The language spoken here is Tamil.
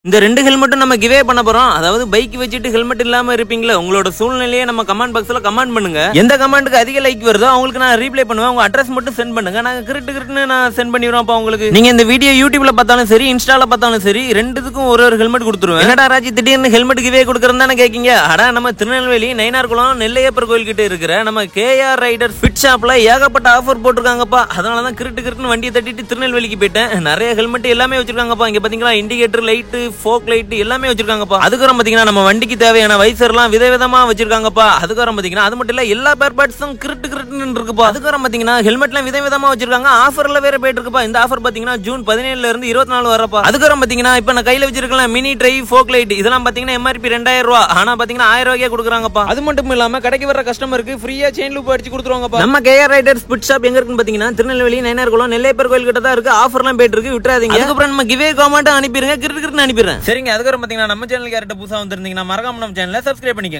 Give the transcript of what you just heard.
இந்த ரெண்டு ஹெல்மெட்டும் நம்ம கிவே பண்ண போறோம். அதாவது பைக் வச்சுட்டு ஹெல்மெட் இல்லாம இருப்பீங்களா, உங்களோட சூழ்நிலையே நம்ம கமெண்ட் பாக்ஸ்ல கமெண்ட் பண்ணுங்க. எந்த கமெண்ட்டுக்கு அதிக லைக் வருதோ அவங்களுக்கு நான் ரீப்ளை பண்ணுவேன். உங்க அட்ரஸ் மட்டும் சென்ட் பண்ணுங்க, நாங்க கிரிட்டு நான் சென்ட் பண்ணிடுவோம். உங்களுக்கு நீங்க இந்த வீடியோ யூடியூப்ல பார்த்தாலும் சரி, இன்ஸ்டால பார்த்தாலும் சரி, ரெண்டுத்துக்கும் ஒரு ஹெல்மெட் கொடுத்துருவேன். என்னடா ராஜி திடீர்னு ஹெல்மெட் கிவே கொடுக்கறதானே கேட்கீங்க? அடா நம்ம திருநெல்வேலி நயினார்குளம் நெல்லையப்பர் கோயில் கிட்ட இருக்கிற நம்ம KR ரைடர் ஃபிட் ஷாப்ல ஏகப்பட்ட ஆஃபர் போட்டிருக்காங்கப்பா. அதனாலதான் கிரிட்டு வண்டியை தட்டிட்டு திருநெல்வேலிக்கு போயிட்டேன். நிறைய ஹெல்மெட் எல்லாமே வச்சிருக்காங்கப்பா. இங்க பாத்தீங்களா, இண்டிகேட்டர் லைட், ஃபோக் லைட் எல்லாமே வச்சிருக்காங்கப்பா. அதுக்கப்புறம் பாத்தீங்கன்னா நம்ம வண்டிக்கு தேவையான வைசர்லாம் விதவிதமா வச்சிருக்காங்கப்பா. அதுக்கப்புறம் பாத்தீங்கன்னா அது மட்டும் இல்ல, எல்லா பேர் பார்ட்ஸும் கிரிட்டுன்னு இருக்குப்பா. அதுக்கப்புறம் பாத்தீங்கன்னா ஹெல்மெட்லாம் விதவிதமா வச்சிருக்காங்க. ஆஃபர்ல வேற போயிட்டு இருக்குப்பா. இந்த ஆஃபர் பாத்தீங்கன்னா ஜூன் 17ல இருந்து 24 வரப்பா. அதுக்கப்புறம் பாத்தீங்கன்னா இப்ப நான் கையில வச்சிருக்கேன் மினி ட்ரை ஃபோக் லைட், இதெல்லாம் பாத்தீங்கன்னா MRP 2000 ரூபாய். ஆனா பாத்தீங்கன்னா 1000 ரூபாய்க்கே கொடுக்குறாங்கப்பா. அது மட்டும் இல்லாம கடைக்கு வர கஸ்டமருக்கு ஃப்ரீயா செயின் லூப் அடிச்சு கொடுத்துருவாங்கப்பா. நம்ம KR ரைடர்ஸ் ஃபிட் ஷாப் எங்க இருக்குன்னு பாத்தீங்கன்னா திருநெல்வேலி நயினார்குளம் நெல்லையப்பர் கோயில் கிட்ட தான் இருக்கு. ஆஃபர்லாம் போயிட்டு இருக்கு, விட்டுறாதீங்க. அதுக்கப்புறம் நம்ம கிவே கமெண்ட் அனுப்பிடுங்க, கிரிட்டு அனுப்பிடுறேன். சரிங்க. அதுக்கப்புறம் பாத்தீங்கன்னா நம்ம சேனலுக்கு யார்கிட்ட புதுசா வந்திருந்தீங்கன்னா மறக்காம நம்ம சேனலை சப்ஸ்கிரைப் பண்ணிக்கங்க.